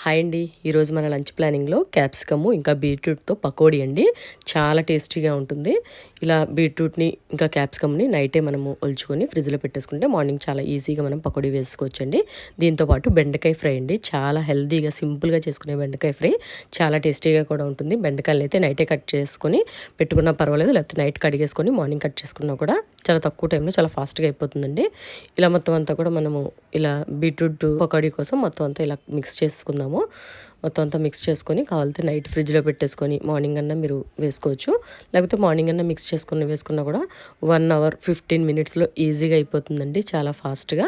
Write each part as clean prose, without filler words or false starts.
Hi అండి. ఈరోజు మన లంచ్ ప్లానింగ్లో క్యాప్సికము ఇంకా బీట్రూట్తో పకోడీ అండి. చాలా టేస్టీగా ఉంటుంది. ఇలా బీట్రూట్ని ఇంకా క్యాప్సికమ్ని నైటే మనము ఒలుచుకొని ఫ్రిడ్జ్లో పెట్టేసుకుంటే మార్నింగ్ చాలా ఈజీగా మనం పకోడీ వేసుకోవచ్చండి. దీంతోపాటు బెండకాయ ఫ్రై అండి. చాలా హెల్తీగా సింపుల్గా చేసుకునే బెండకాయ ఫ్రై చాలా టేస్టీగా కూడా ఉంటుంది. బెండకాయలు అయితే నైటే కట్ చేసుకొని పెట్టుకున్నా పర్వాలేదు, లేకపోతే నైట్ కడిగేసుకొని మార్నింగ్ కట్ చేసుకున్నా కూడా చాలా తక్కువ టైంలో చాలా ఫాస్ట్గా అయిపోతుందండి. ఇలా మొత్తం అంతా కూడా మనము ఇలా బీట్రూట్ పకోడీ కోసం మొత్తం అంతా ఇలా మిక్స్ చేసుకుందాము. మొత్తం అంతా మిక్స్ చేసుకొని కావాలంటే నైట్ ఫ్రిడ్జ్లో పెట్టేసుకొని మార్నింగ్ అన్నా మీరు వేసుకోవచ్చు, లేకపోతే మార్నింగ్ అన్నా మిక్స్ చేసుకుని వేసుకున్నా కూడా 1 అవర్ 15 మినిట్స్లో ఈజీగా అయిపోతుందండి, చాలా ఫాస్ట్గా.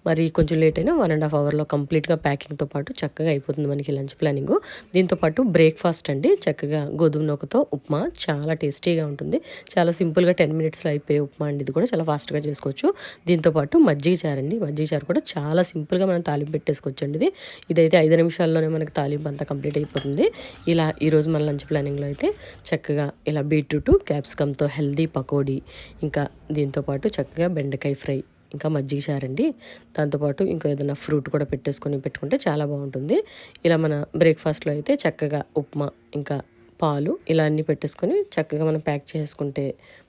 మరి కొంచెం లేట్ అయినా 1.5 అవర్లో కంప్లీట్గా ప్యాకింగ్తో పాటు చక్కగా అయిపోతుంది మనకి లంచ్ ప్లానింగ్. దీంతోపాటు బ్రేక్ఫాస్ట్ అండి, చక్కగా గోధుమ నూకతో ఉప్మా చాలా టేస్టీగా ఉంటుంది. చాలా సింపుల్గా 10 మినిట్స్లో అయిపోయే ఉప్మా అండి. ఇది కూడా చాలా ఫాస్ట్గా చేసుకోవచ్చు. దీంతోపాటు మజ్జిగ చారు అండి. మజ్జిగ చారు కూడా చాలా సింపుల్గా మనం తాలింపు పెట్టేసుకోవచ్చు అండి. ఇదైతే 5 నిమిషాల్లోనే మనకి తాలింపు అంతా కంప్లీట్ అయిపోతుంది. ఇలా ఈరోజు మన లంచ్ ప్లానింగ్లో అయితే చక్కగా ఇలా బీట్రూట్ క్యాప్సికమ్తో హెల్దీ పకోడీ, ఇంకా దీంతోపాటు చక్కగా బెండకాయ ఫ్రై, ఇంకా మజ్జిగ చారండి. దాంతోపాటు ఇంకా ఏదైనా ఫ్రూట్ కూడా పెట్టుకుంటే చాలా బాగుంటుంది. ఇలా మన బ్రేక్ఫాస్ట్లో అయితే చక్కగా ఉప్మా, ఇంకా పాలు ఇలా అన్నీ పెట్టేసుకొని చక్కగా మనం ప్యాక్ చేసుకుంటే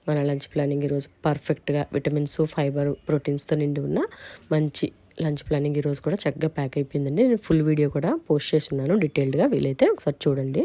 మన లంచ్ ప్లానింగ్ ఈరోజు పర్ఫెక్ట్గా విటమిన్స్, ఫైబర్, ప్రోటీన్స్తో నిండి ఉన్న మంచి లంచ్ ప్లానింగ్ ఈరోజు కూడా చక్కగా ప్యాక్ అయిపోయిందండి. నేను ఫుల్ వీడియో కూడా పోస్ట్ చేసి ఉన్నాను డీటెయిల్డ్గా, వీలైతే ఒకసారి చూడండి.